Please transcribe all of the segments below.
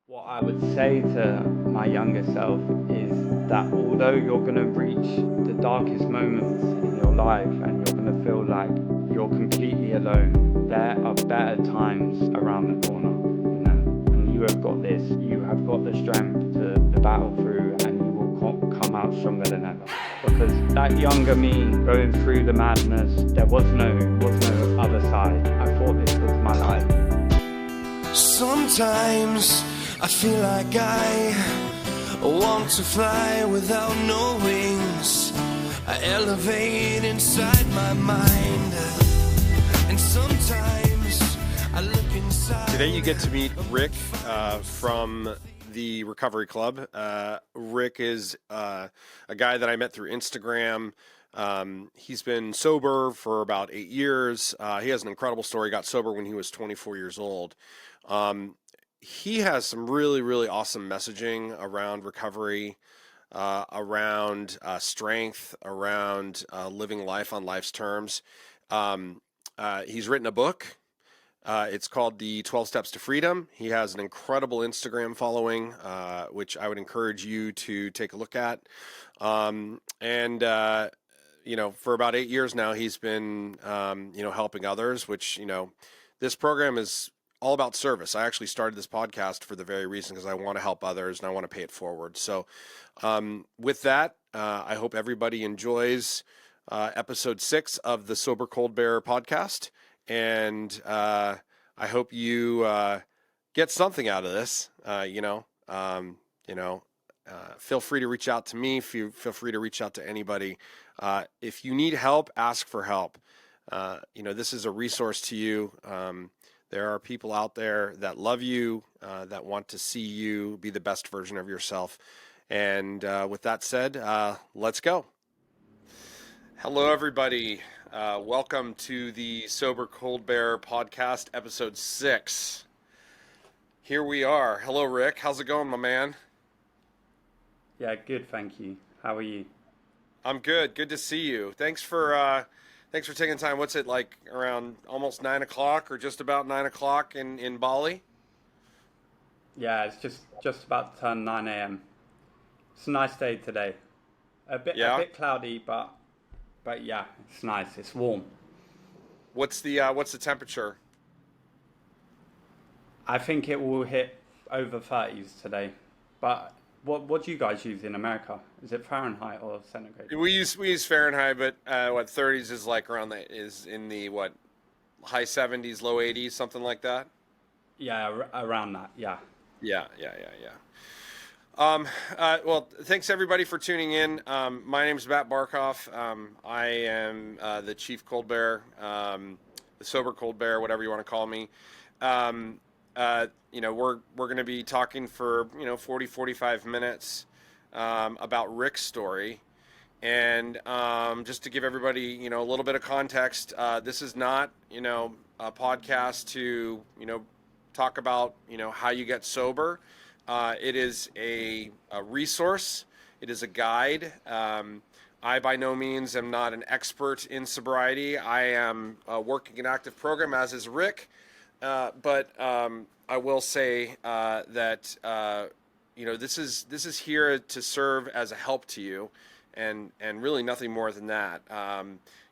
What I would say to my younger self is that although you're going to reach the darkest moments in your life and you're going to feel like you're completely alone, there are better times around the corner, and you have got this. You have got the strength to battle through, and you will come out stronger than ever. Because that younger me going through the madness, there was no other side. I thought this was my life. Sometimes I feel like I want to fly without no wings. I elevate inside my mind, and sometimes I look inside. Today you get to meet Rick from the Recovery Club. Rick is a guy that I met through Instagram. He's been sober for about 8 years. He has an incredible story. He got sober when he was 24 years old. He has some really, really awesome messaging around recovery, around strength, around living life on life's terms. He's written a book. It's called The 12 Steps to Freedom. He has an incredible Instagram following, which I would encourage you to take a look at. For about 8 years now, he's been, helping others, which, this program is all about service. I actually started this podcast for the very reason because I want to help others and I want to pay it forward. So with that, I hope everybody enjoys episode 6 of the Sober Cold Bear podcast. And I hope you get something out of this. Feel free to reach out to me. Feel free to reach out to anybody. If you need help, ask for help. This is a resource to you. There are people out there that love you, that want to see you be the best version of yourself. And with that said, let's go. Hello, everybody. Welcome to the Sober Cold Bear podcast, episode 6. Here we are. Hello, Rick. How's it going, my man? Yeah, good, thank you. How are you? I'm good. Good to see you. Thanks for taking the time. What's it like around almost 9 o'clock or just about 9 o'clock in Bali? Yeah, it's just about to turn 9 a.m. It's a nice day today. A bit cloudy, but yeah, it's nice. It's warm. What's the temperature? I think it will hit over 30s today. But what do you guys use in America? Is it Fahrenheit or centigrade? We use Fahrenheit, but 30s is like is in the high 70s, low 80s, something like that. Yeah, around that. Yeah. Yeah. Well, thanks everybody for tuning in. My name is Matt Barkoff. I am the Chief Cold Bear, the Sober Cold Bear, whatever you want to call me. We're going to be talking for 45 minutes about Rick's story, and just to give everybody a little bit of context, this is not a podcast to talk about how you get sober. It is a resource. It is a guide. I by no means am not an expert in sobriety. I am working an active program, as is Rick. But I will say that this is here to serve as a help to you, and really nothing more than that.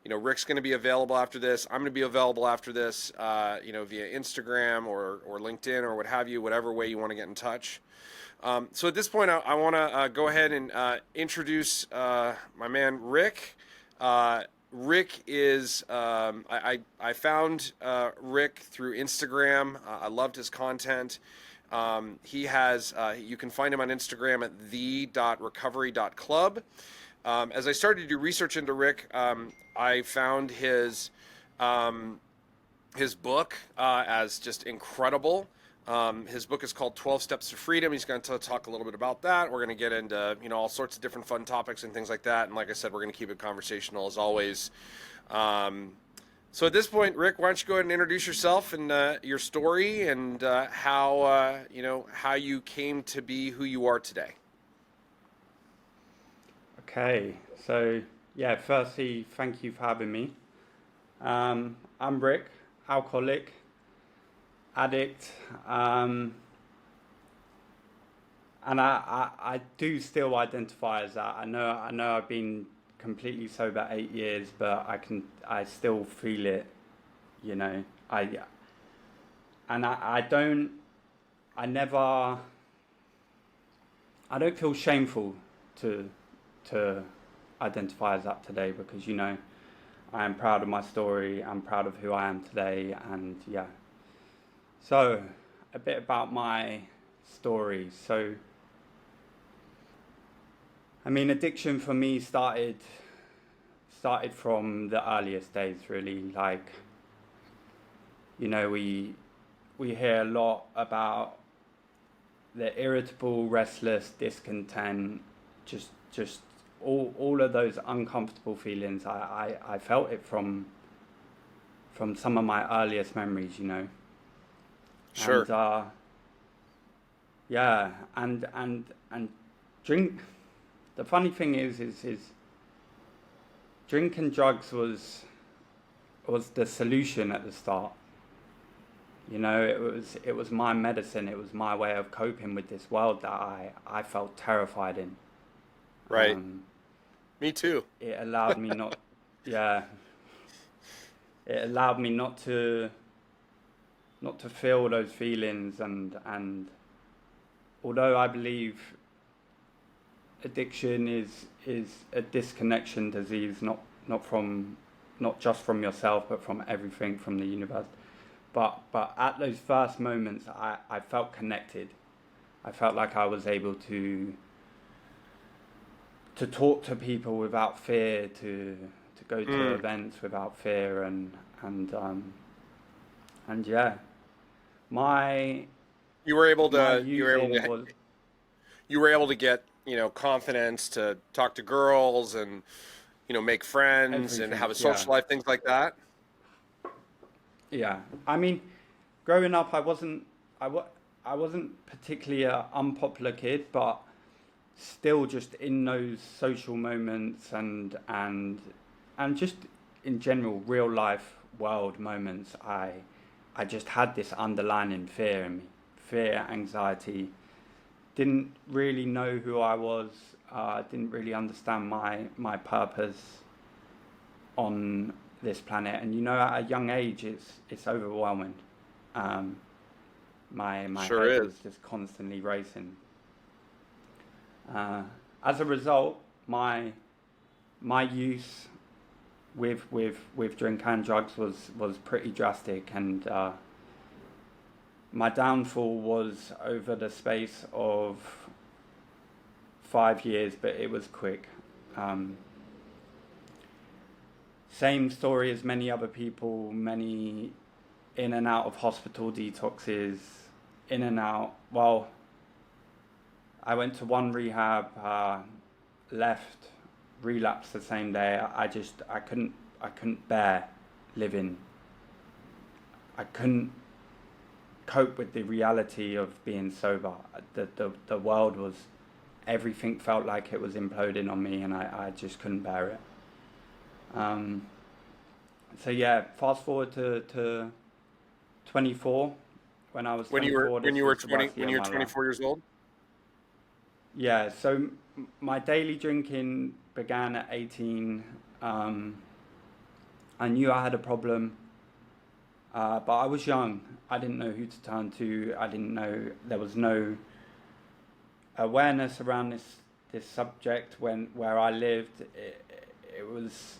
Rick's going to be available after this. I'm going to be available after this, via Instagram or LinkedIn or what have you, whatever way you want to get in touch. So at this point, I want to go ahead and introduce my man Rick. Rick is, I found Rick through Instagram. I loved his content. He has, you can find him on Instagram at The.Recovery.Club. As I started to do research into Rick, I found his book as just incredible. His book is called 12 Steps to Freedom. He's going to talk a little bit about that. We're going to get into, all sorts of different fun topics and things like that. And like I said, we're going to keep it conversational as always. So at this point, Rick, why don't you go ahead and introduce yourself and your story and how you came to be who you are today. Okay, so yeah, firstly, thank you for having me. I'm Rick, alcoholic, addict. and I do still identify as that. I know I've been completely sober 8 years, but I still feel it, you know. I don't, I never, I don't feel shameful to to identify as that today, because, you know, I am proud of my story. I'm proud of who I am today, and yeah. So, a bit about my story. So, I mean, addiction for me started from the earliest days, really. Like, you know, we hear a lot about the irritable, restless, discontent, just all of those uncomfortable feelings. I felt it from some of my earliest memories, you know. Sure. And yeah, and drink. The funny thing is drink and drugs was the solution at the start. You know, it was my medicine. It was my way of coping with this world that I felt terrified in. Right. Um, Me too. it allowed me not, yeah, it allowed me not to feel those feelings, and although I believe addiction is a disconnection disease, not just from yourself, but from everything, from the universe. But at those first moments, I felt connected. I felt like I was able to talk to people without fear, to go to Mm. events without fear, and yeah, my You were able my to you were able using to was you were able to get, confidence to talk to girls and, make friends and have everything. a Yeah, social life, things like that. yeah. I mean, growing up, I, wa- I wasn't particularly a unpopular kid, but still just in those social moments, and just in general real life world moments, I just had this underlying fear in me, fear, anxiety. Didn't really know who I was. Didn't really understand my purpose on this planet. And, you know, at a young age, it's overwhelming. Um, my Sure head is. was just constantly racing. Uh, as a result, my use with drink and drugs was pretty drastic, and my downfall was over the space of 5 years, but it was quick. Um, Same story as many other people, many in and out of hospital detoxes, in and out. Well, I went to one rehab, left, relapsed the same day. I couldn't bear living. I couldn't cope with the reality of being sober. The world was, everything felt like it was imploding on me, and I just couldn't bear it. Um, so yeah, fast forward to 24. When I was When you were 24, when this you were was the 20 worst year when of you were my life. 24 years old. Yeah, so my daily drinking began at 18. I knew I had a problem, but I was young. I didn't know who to turn to. I didn't know, there was no awareness around this subject where I lived. It was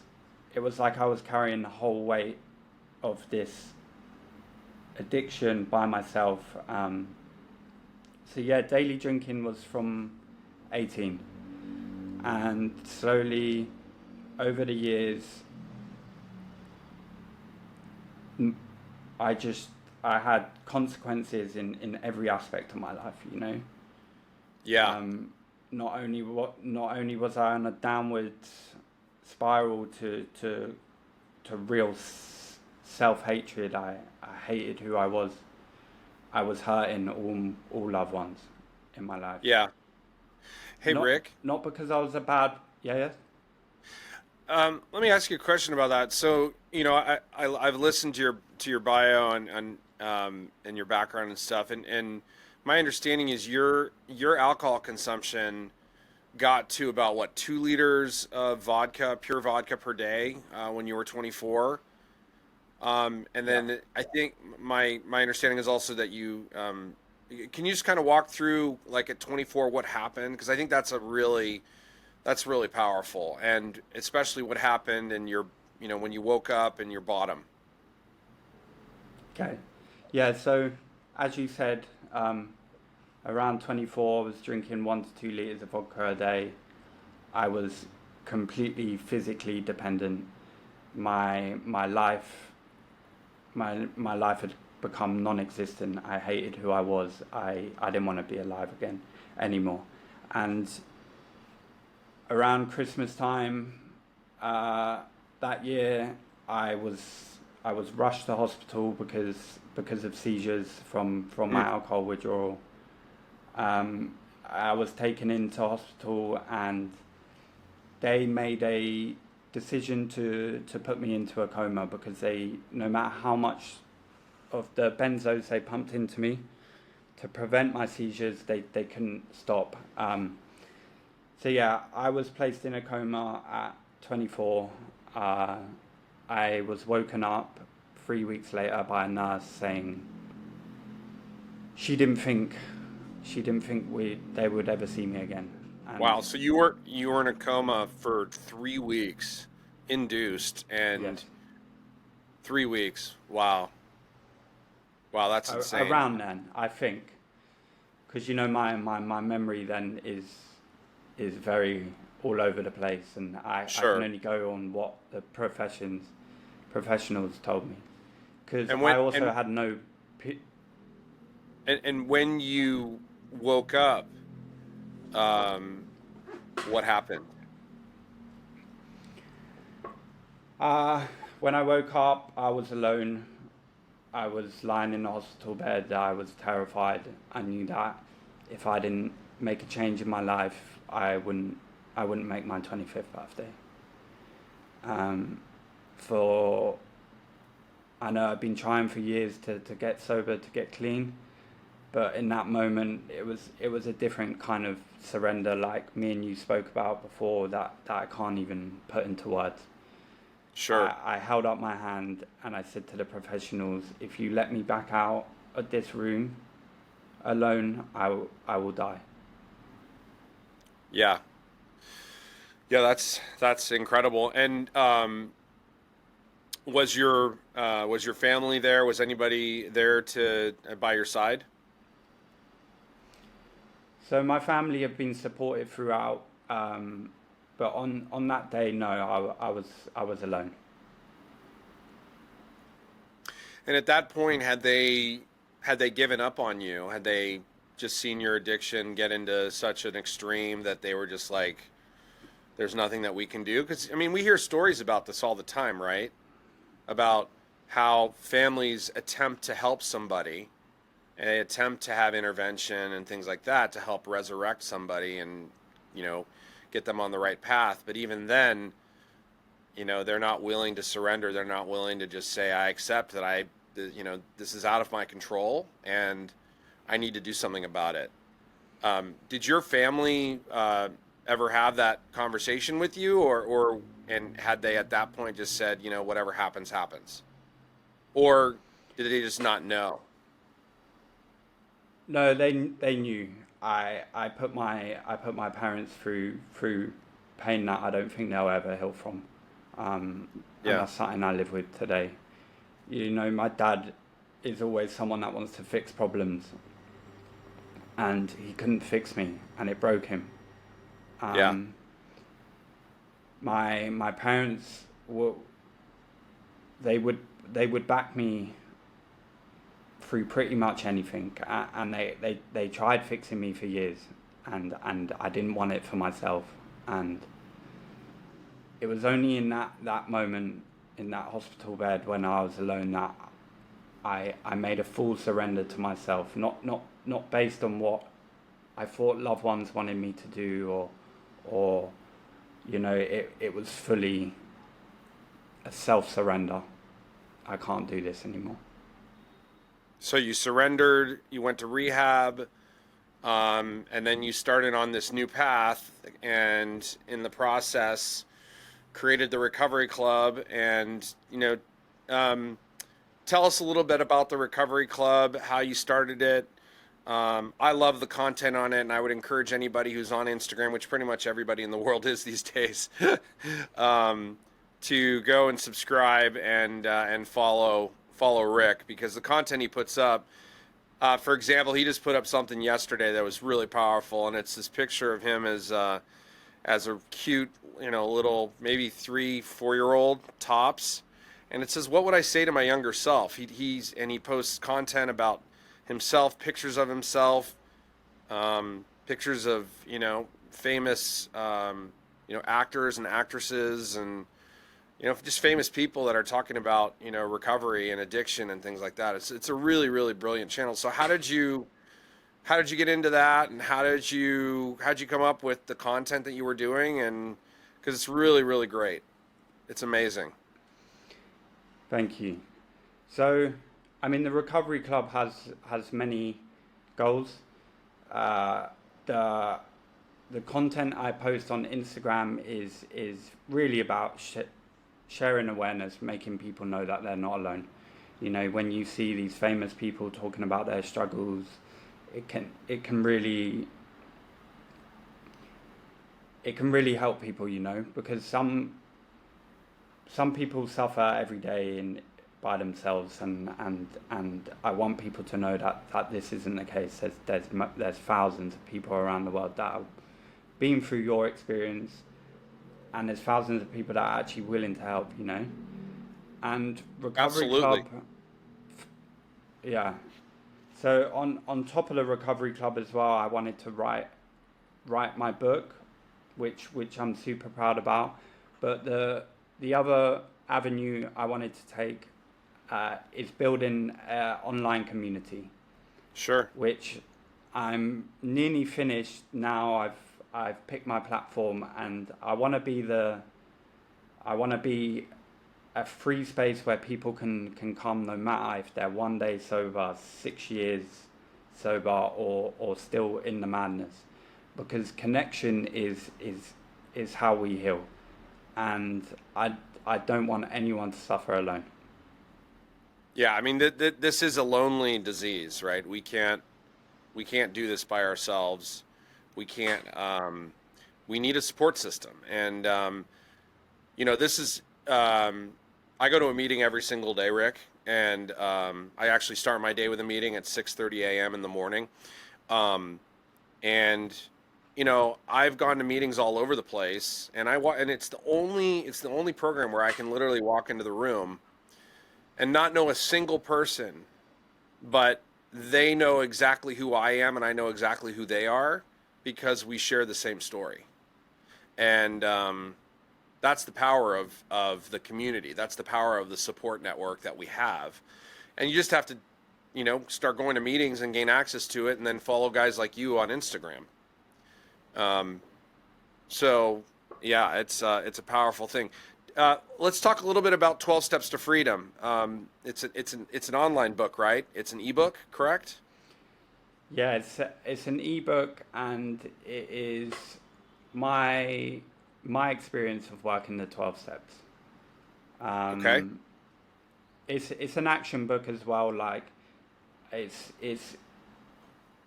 it was like I was carrying the whole weight of this addiction by myself. So yeah, daily drinking was from 18, and slowly over the years, m- I just I had consequences in every aspect of my life. You know, Yeah. not only was I on a downward spiral to real self hatred. I hated who I was. I was hurting all loved ones in my life. Yeah. Hey, Not Rick. not because I was a bad, yeah, yeah. Let me ask you a question about that. So, I've listened to your bio and your background and stuff, and my understanding is your alcohol consumption got to about what 2 liters of vodka, pure vodka per day when you were 24. And Yeah. then I think my understanding is also that you can you just kind of walk through like at 24 what happened, because I think that's really powerful, and especially what happened in your when you woke up in your bottom. Okay. Yeah. So, as you said, around 24, I was drinking 1 to 2 liters of vodka a day. I was completely physically dependent. My life my life had become non-existent. I hated who I was. I didn't want to be alive again anymore. And around Christmas time that year, I was I was rushed to hospital because of seizures from my Mm. alcohol withdrawal. I was taken into hospital, and they made a decision to put me into a coma because no matter how much of the benzos they pumped into me to prevent my seizures, they couldn't stop. So yeah, I was placed in a coma at 24. Uh, I was woken up 3 weeks later by a nurse saying she didn't think she didn't think they would ever see me again. And Wow, so you were in a coma for 3 weeks, induced, and yes, 3 weeks. Wow, wow, that's insane. around then I think, because my memory then is very all over the place, and I can Sure. only go on what the professionals told me, because And I when also had no and when you woke up, um, what happened? uh, when I woke up, I was alone. I was lying in the hospital bed. I was terrified. I knew that if I didn't make a change in my life, I wouldn't make my 25th birthday. Um, for I know I've been trying for years to get sober, to get clean, but in that moment, it was a different kind of surrender, like me and you spoke about before, that I can't even put into words. Sure. I held up my hand and I said to the professionals, if you let me back out of this room alone, I will die. Yeah. Yeah, that's incredible. And was your family there? Was anybody there to by your side? So my family have been supportive throughout, but on that day, no, I was alone. And at that point, had they given up on you? Had they just seen your addiction get into such an extreme that they were just like, "There's nothing that we can do"? Because I mean, we hear stories about this all the time, right? About how families attempt to help somebody, and they attempt to have intervention and things like that to help resurrect somebody and you know get them on the right path. But even then, they're not willing to surrender. They're not willing to just say, I accept that this is out of my control and I need to do something about it. Did your family ever have that conversation with you, and had they at that point just said, whatever happens, happens? Or did they just not know? No, they knew. I put my parents through pain that I don't think they'll ever heal from, and Yeah, that's something I live with today. My dad is always someone that wants to fix problems, and he couldn't fix me, and it broke him. yeah, Um, my parents were they would they would back me through pretty much anything, and they tried fixing me for years, and I didn't want it for myself, and it was only in that moment in that hospital bed when I was alone that I made a full surrender to myself, not based on what I thought loved ones wanted me to do, or it was fully a self surrender. I can't do this anymore. so you surrendered, you went to rehab, And then you started on this new path, and in the process, created the Recovery Club. And um, tell us a little bit about the Recovery Club, how you started it. I love the content on it, and I would encourage anybody who's on Instagram, which pretty much everybody in the world is these days, to go and subscribe and follow Rick, because the content he puts up. For example, he just put up something yesterday that was really powerful, and it's this picture of him as a cute, little maybe 3-4 year old tops, and it says, "What would I say to my younger self?" He posts content about himself, pictures of himself, pictures of famous actors and actresses, and just famous people that are talking about recovery and addiction and things like that. It's a really, really brilliant channel. So how did you get into that, and how'd you come up with the content that you were doing? And because it's really, really great, it's amazing. Thank you. So, I mean, the Recovery Club has many goals. Uh, the the content I post on Instagram is really about sharing awareness, making people know that they're not alone. When you see these famous people talking about their struggles, it can really help people, because some people suffer every day by themselves, and I want people to know that this isn't the case. There's thousands of people around the world that have been through your experience, and there's thousands of people that are actually willing to help, And Recovery Absolutely. Club, yeah. So on top of the Recovery Club as well, I wanted to write my book, which I'm super proud about. But the other avenue I wanted to take is building an online community, Sure. which I'm nearly finished now. I've picked my platform, and I want to be a free space where people can come, no matter if they're 1 day sober, 6 years sober, or still in the madness, because connection is how we heal, and I don't want anyone to suffer alone. Yeah, I mean, this is a lonely disease, right? We can't do this by ourselves. We can't. We need a support system, and this is. I go to a meeting every single day, Rick, and I actually start my day with a meeting at 6:30 a.m. in the morning, and I've gone to meetings all over the place, and it's the only program where I can literally walk into the room and not know a single person, but they know exactly who I am, and I know exactly who they are, because we share the same story. And that's the power of the community. That's the power of the support network that we have. And you just have to, start going to meetings and gain access to it, and then follow guys like you on Instagram. So yeah, it's a powerful thing. Let's talk a little bit about 12 Steps to Freedom. It's an online book, right? It's an ebook, correct? Yeah, it's an ebook, and it is my experience of working the 12 steps. Okay. It's an action book as well. Like, it's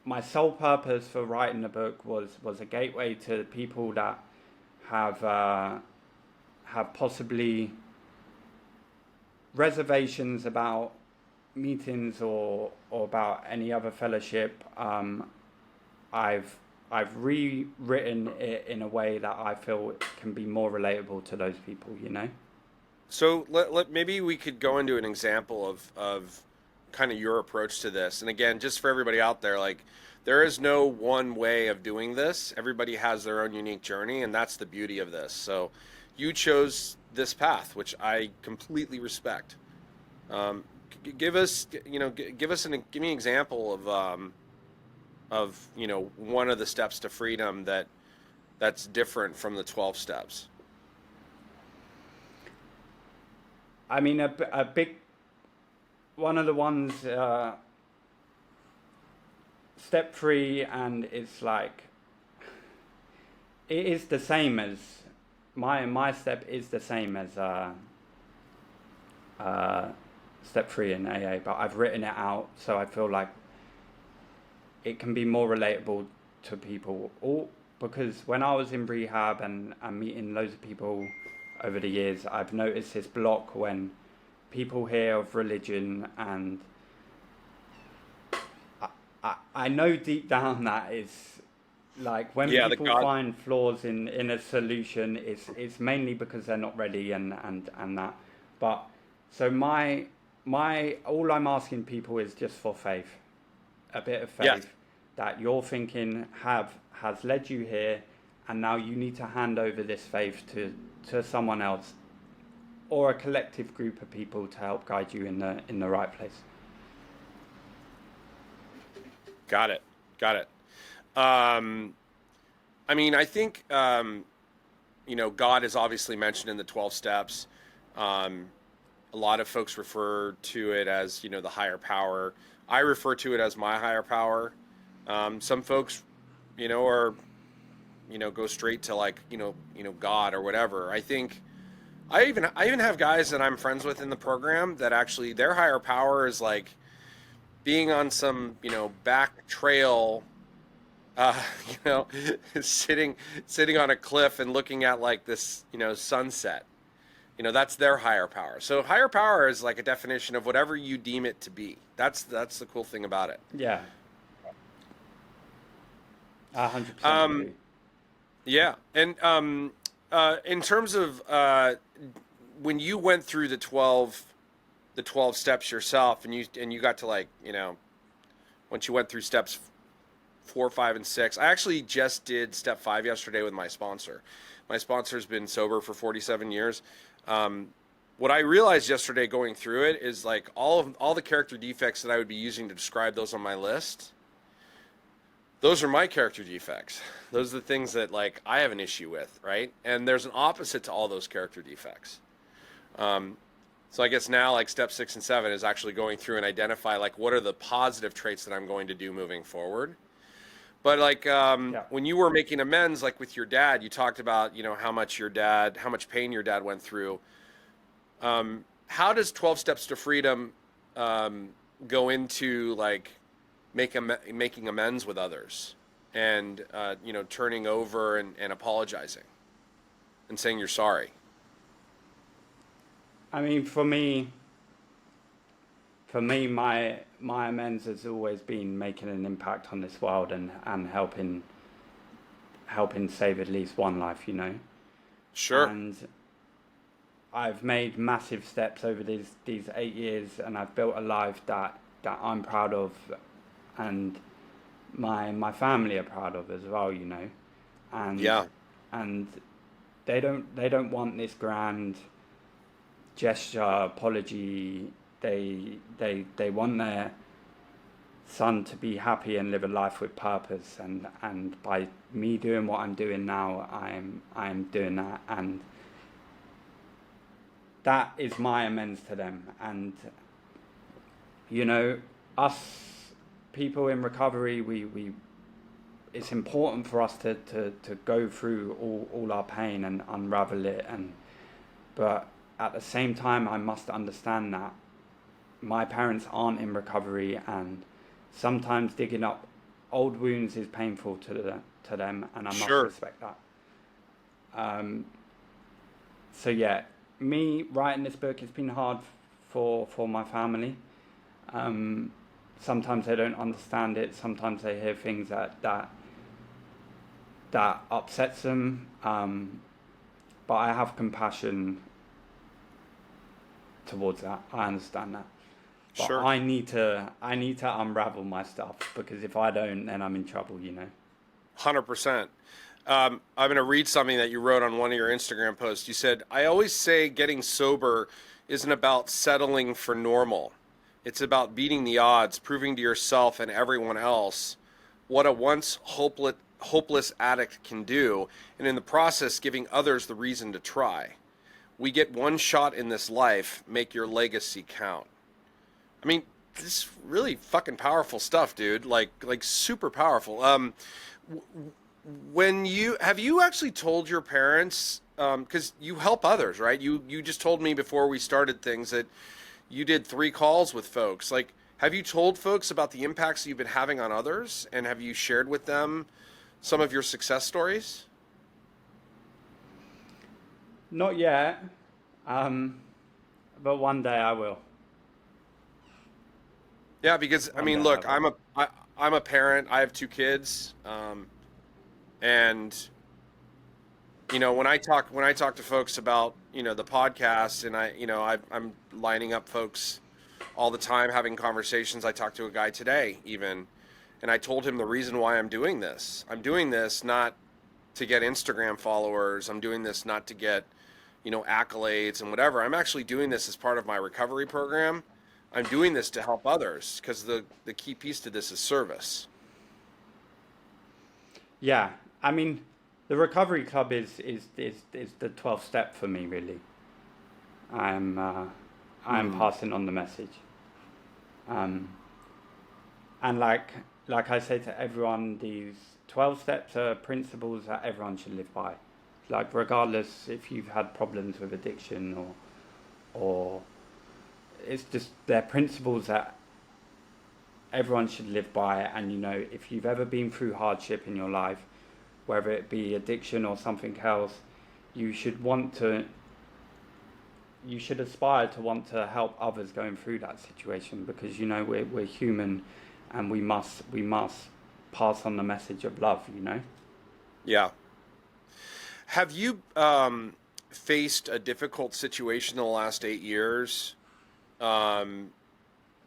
my sole purpose for writing the book was a gateway to people that have possibly reservations about meetings or about any other fellowship. I've rewritten it in a way that I feel can be more relatable to those people, So maybe we could go into an example of kind of your approach to this. And again, just for everybody out there, like, there is no one way of doing this. Everybody has their own unique journey, and that's the beauty of this. So you chose this path, which I completely respect. Give me an example of one of the steps to freedom that's different from the 12 steps. I mean, a big one of the ones. step 3, and it's like, it is the same as my step is the same as step 3 in AA, but I've written it out so I feel like it can be more relatable to people. All because when I was in rehab and meeting loads of people over the years, I've noticed this block when people hear of religion, and I know deep down that it's like when people find flaws in a solution, it's mainly because they're not ready and that. But so my all I'm asking people is just for faith, a bit of faith that your thinking has led you here, and now you need to hand over this faith to someone else or a collective group of people to help guide you in the right place. Got it. I mean, I think God is obviously mentioned in the 12 steps. A lot of folks refer to it as the higher power. I refer to it as my higher power. Some folks are go straight to like God or whatever. I think I even have guys that I'm friends with in the program that actually their higher power is like being on some back trail, sitting on a cliff and looking at like this sunset. That's their higher power. So higher power is like a definition of whatever you deem it to be. That's the cool thing about it. Yeah. 100% agree. Yeah, and in terms of when you went through the 12 steps yourself, and you got to like once you went through steps 4, 5, and 6. I actually just did step 5 yesterday with my sponsor. My sponsor's been sober for 47 years. What I realized yesterday going through it is like all the character defects that I would be using to describe those on my list. Those are my character defects. Those are the things that like I have an issue with, right? And there's an opposite to all those character defects. So I guess now like step 6 and 7 is actually going through and identify like what are the positive traits that I'm going to do moving forward. But like when you were making amends, like with your dad, you talked about how much pain your dad went through. How does 12 Steps to Freedom go into like making amends with others and turning over and apologizing and saying you're sorry? I mean, for me, my amends has always been making an impact on this world and helping save at least one life, Sure. And I've made massive steps over these 8 years, and I've built a life that I'm proud of, and my family are proud of as well, And and they don't want this grand gesture apology. They want their son to be happy and live a life with purpose, and by me doing what I'm doing now, I'm doing that, and that is my amends to them. And us people in recovery, we it's important for us to go through all our pain and unravel it, but at the same time I must understand that my parents aren't in recovery, and sometimes digging up old wounds is painful to them, and I must respect that. So yeah, me writing this book, it's been hard for my family. Sometimes they don't understand it. Sometimes they hear things that upsets them. But I have compassion towards that. I understand that. But Sure. I need to unravel my stuff, because if I don't, then I'm in trouble, 100%. I'm going to read something that you wrote on one of your Instagram posts. You said, "I always say getting sober isn't about settling for normal. It's about beating the odds, proving to yourself and everyone else what a once hopeless addict can do, and in the process giving others the reason to try. We get one shot in this life. Make your legacy count." I mean, this really fucking powerful stuff, dude. Like super powerful. When you actually told your parents, because you help others, right? You just told me before we started things that you did 3 calls with folks. Like, have you told folks about the impacts you've been having on others, and have you shared with them some of your success stories? Not yet, um, but one day I will. Yeah, because I One day mean, I look, will. I'm a parent. I have 2 kids, and when I talk to folks about the podcast, and I'm lining up folks all the time, having conversations. I talked to a guy today even, and I told him the reason why I'm doing this. I'm doing this not to get Instagram followers. I'm doing this not to get accolades and whatever. I'm actually doing this as part of my recovery program. I'm doing this to help others because the key piece to this is service. Yeah, I mean, the Recovery Club is the 12th step for me, really. I'm uh, I'm Mm. passing on the message. Um, and like I say to everyone, these 12 steps are principles that everyone should live by. Like regardless if you've had problems with addiction or it's just they're principles that everyone should live by. And if you've ever been through hardship in your life, whether it be addiction or something else, you should want to you should aspire to want to help others going through that situation, because we're human, and we must pass on the message of love. Yeah. Have you faced a difficult situation in the last 8 years, um,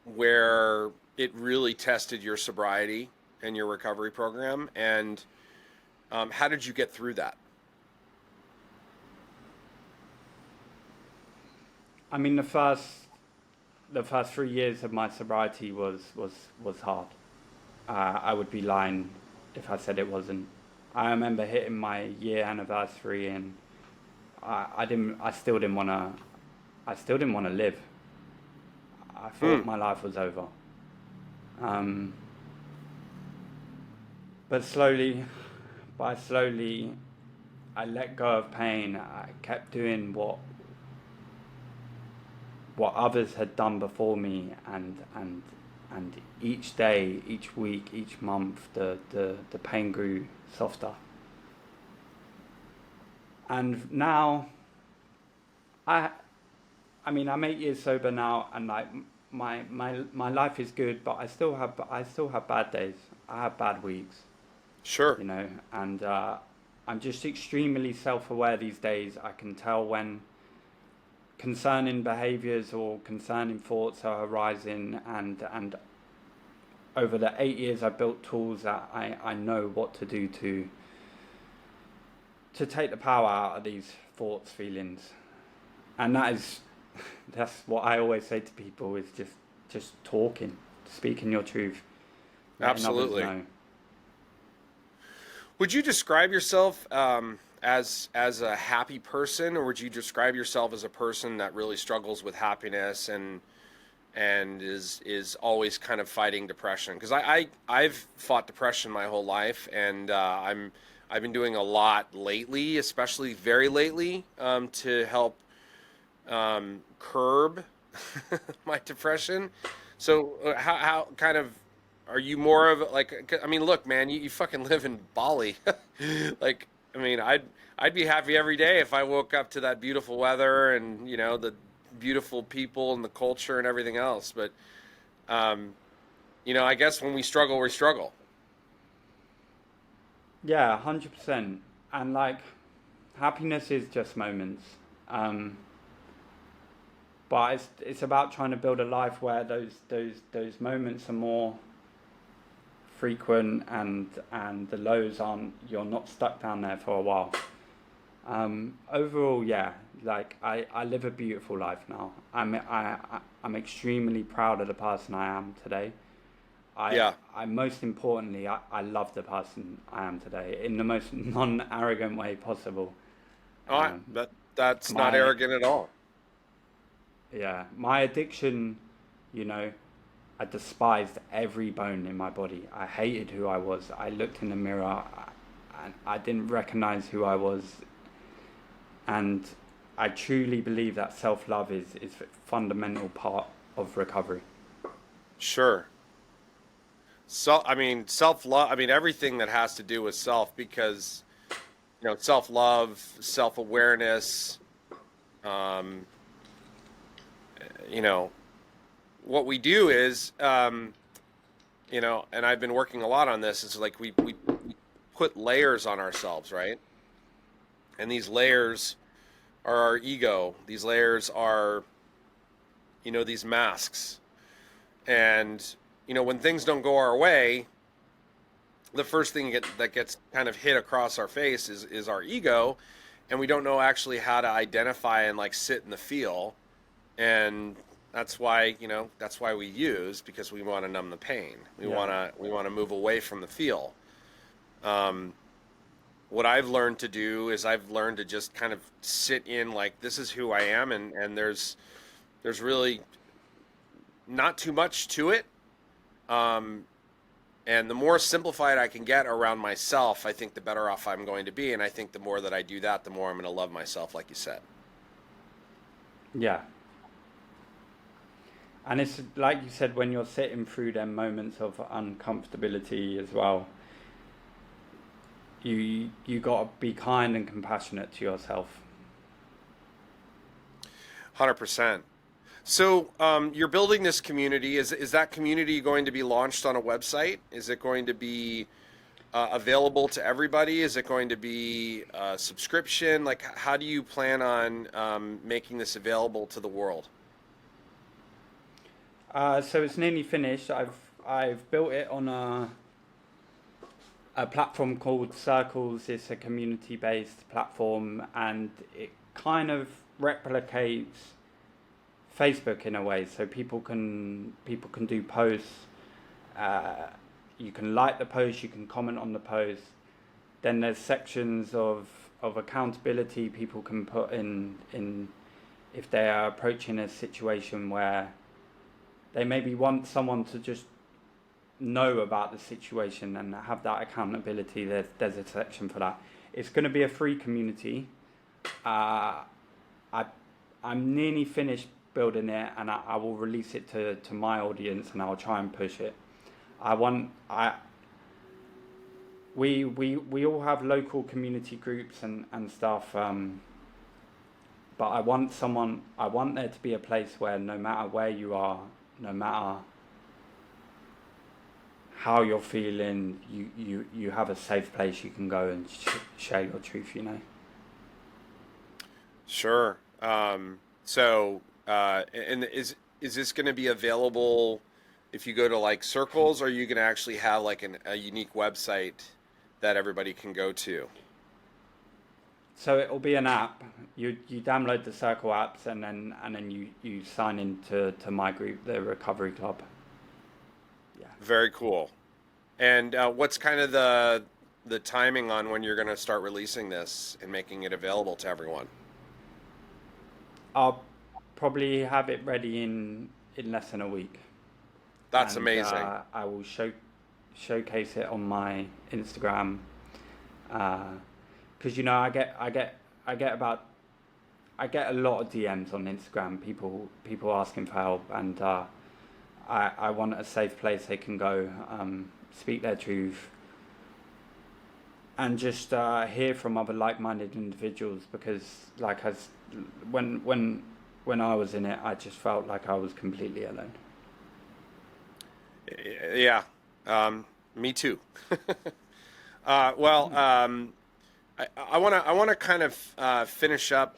where it really tested your sobriety and your recovery program? And how did you get through that? I mean, the first 3 years of my sobriety was hard. I would be lying if I said it wasn't. I remember hitting my year anniversary, and I didn't. I still didn't want to live. I thought Hmm. my life was over. Um, but slowly, I let go of pain. I kept doing what others had done before me, and each day, each week, each month, the pain grew softer. And now, I I mean, I'm 8 years sober now, and like my life is good, but I still have bad days. I have bad weeks, Sure. and I'm just extremely self-aware these days. I can tell when concerning behaviors or concerning thoughts are arising, and over the 8 years I've built tools that I know what to do to take the power out of these thoughts, feelings. And that's what I always say to people, is just talking, speaking your truth, letting others Absolutely. know. Would you describe yourself as a happy person, or would you describe yourself as a person that really struggles with happiness and is always kind of fighting depression? Because I've fought depression my whole life, and I've been doing a lot lately, especially very lately, to help curb my depression. So how kind of are you more of like? I mean, look, man, you fucking live in Bali. Like, I mean, I'd be happy every day if I woke up to that beautiful weather and the beautiful people and the culture and everything else. But um, I guess when we struggle, we struggle. Yeah, 100%. And like, happiness is just moments. Um, but it's about trying to build a life where those moments are more frequent, and the lows aren't, you're not stuck down there for a while. Overall, yeah, like I live a beautiful life now. I'm extremely proud of the person I am today. I Yeah. I most importantly, I love the person I am today in the most non-arrogant way possible. Oh, Um, that's not my arrogant at all. Yeah, my addiction, you know, I despised every bone in my body. I hated who I was. I looked in the mirror and I didn't recognize who I was. And I truly believe that self-love is a fundamental part of recovery. Sure. So, I mean, self-love, I mean, everything that has to do with self, because, self-love, self-awareness, um, you know, what we do is, and I've been working a lot on this, is like we put layers on ourselves, right? And these layers are our ego. These layers are, these masks. And, when things don't go our way, the first thing that gets kind of hit across our face is our ego. And we don't know actually how to identify and like sit in the feel. And that's why, we use, because we want to numb the pain. We want to move away from the feel. What I've learned to do is I've learned to just kind of sit in, like, this is who I am, and there's really not too much to it. And the more simplified I can get around myself, I think the better off I'm going to be. And I think the more that I do that, the more I'm going to love myself, like you said. Yeah. And it's like you said, when you're sitting through them moments of uncomfortability as well, you got to be kind and compassionate to yourself. 100%. So you're building this community. Is that community going to be launched on a website? Is it going to be available to everybody? Is it going to be a subscription? Like, how do you plan on making this available to the world? So it's nearly finished. I've built it on a platform called Circles. It's a community-based platform, and it kind of replicates Facebook in a way. So people can do posts. You can like the post. You can comment on the post. Then there's sections of accountability people can put in if they are approaching a situation where they maybe want someone to just know about the situation and have that accountability. There's a section for that. It's going to be a free community. I'm nearly finished building it, and I will release it to my audience, and I'll try and push it. We all have local community groups and stuff, but I want there to be a place where no matter where you are, no matter how you're feeling, you have a safe place you can go and share your truth, Sure. So, and is this going to be available if you go to like Circles, or are you going to actually have like a unique website that everybody can go to? So it will be an app. You download the Circle apps, and then you sign into my group, the Recovery Club. Yeah. Very cool. And what's kind of the timing on when you're going to start releasing this and making it available to everyone? I'll probably have it ready in less than a week. That's amazing. I will showcase it on my Instagram, because I get a lot of DMs on Instagram. People asking for help, and I want a safe place they can go, speak their truth, and just hear from other like-minded individuals. Because when I was in it, I just felt like I was completely alone. Yeah, me too. I want to kind of finish up,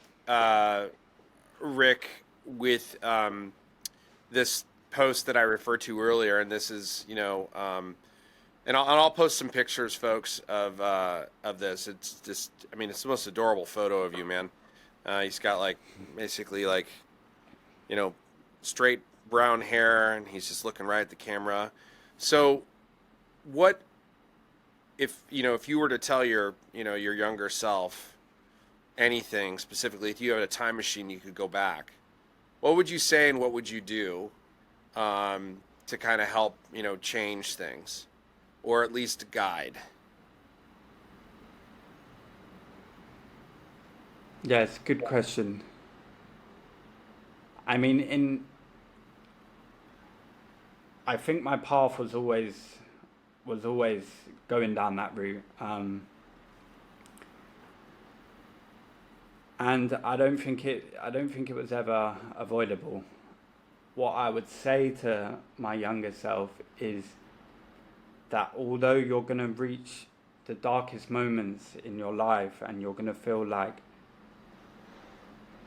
Rick, with this post that I referred to earlier, and this is, and I'll post some pictures, folks, of this. It's just, I mean, it's the most adorable photo of you, man. He's got basically straight brown hair, and he's just looking right at the camera. So, what if you were to tell your younger self anything specifically? If you had a time machine, you could go back. What would you say, and what would you do? to kind of help, change things, or at least guide? Yeah, it's a good question. I mean, I think my path was always going down that route, and I don't think it was ever avoidable. What I would say to my younger self is that although you're gonna reach the darkest moments in your life and you're gonna feel like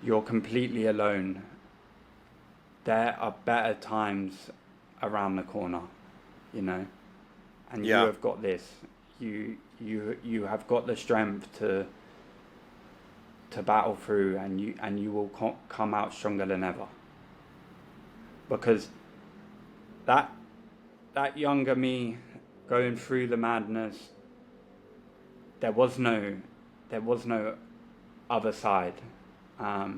you're completely alone, there are better times around the corner, and you have got this. You have got the strength to battle through, and you will come out stronger than ever. Because that younger me going through the madness, there was no other side. I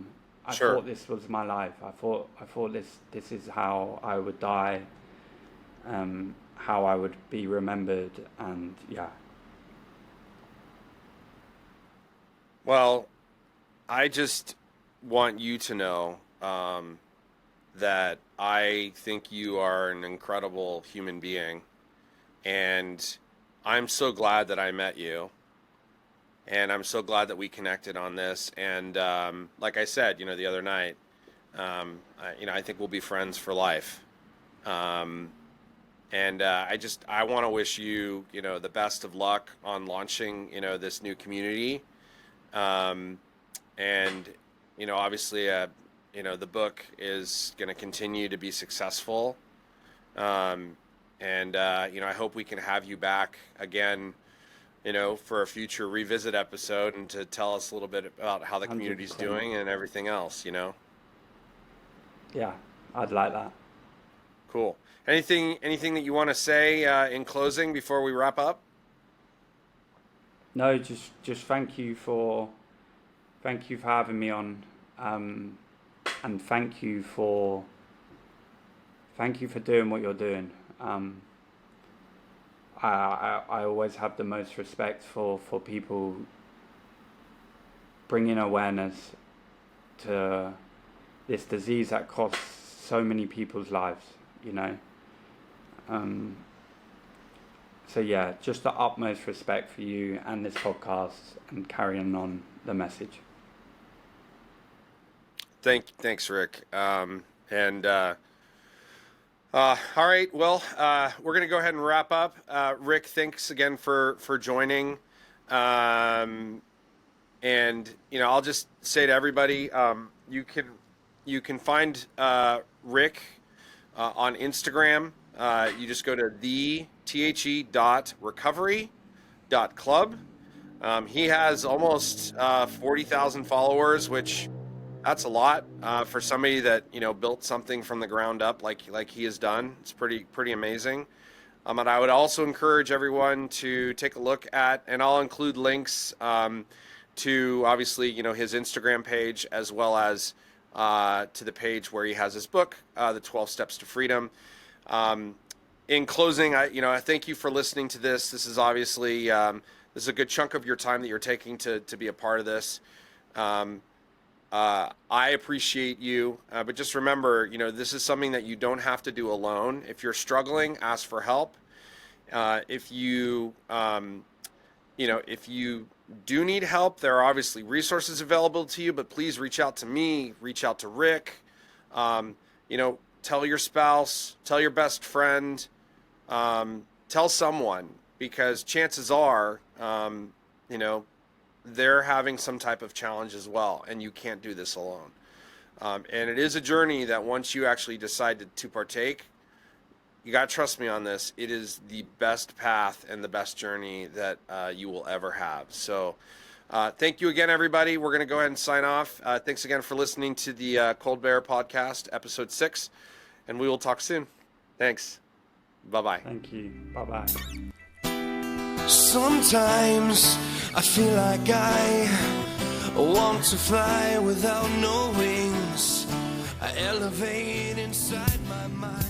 thought this was my life. I thought this is how I would die, how I would be remembered, and yeah. Well, I just want you to know that I think you are an incredible human being, and I'm so glad that I met you. And I'm so glad that we connected on this. And like I said, the other night, I think we'll be friends for life. And I want to wish you, the best of luck on launching, this new community. And, obviously, the book is going to continue to be successful. I hope we can have you back again, for a future revisit episode, and to tell us a little bit about how the community's 100%. doing and everything else, Yeah, I'd like that. Cool. Anything that you want to say in closing before we wrap up? No, just thank you for having me on, and thank you for doing what you're doing. I always have the most respect for people bringing awareness to this disease that costs so many people's lives, So yeah, just the utmost respect for you and this podcast, and carrying on the message. Thanks, Rick. All right, well, we're going to go ahead and wrap up. Rick, thanks again for joining. And, I'll just say to everybody, you can find Rick on Instagram. You just go to the.recovery.club. He has almost 40,000 followers, which that's a lot for somebody that built something from the ground up like he has done. It's pretty amazing. And I would also encourage everyone to take a look at, and I'll include links to obviously his Instagram page, as well as to the page where he has his book, The 12 Steps to Freedom. In closing, I thank you for listening to this. This is obviously this is a good chunk of your time that you're taking to be a part of this. I appreciate you, but just remember, this is something that you don't have to do alone. If you're struggling, ask for help. If you do need help, there are obviously resources available to you, but please reach out to me, reach out to Rick. Tell your spouse, tell your best friend, tell someone, because chances are, they're having some type of challenge as well, and you can't do this alone. And it is a journey that once you actually decide to partake, you got to trust me on this. It is the best path and the best journey that you will ever have. So thank you again, everybody. We're going to go ahead and sign off. Thanks again for listening to the Cold Bear Podcast, Episode 6, and we will talk soon. Thanks. Bye-bye. Thank you. Bye-bye. Sometimes I feel like I want to fly without no wings. I elevate inside my mind.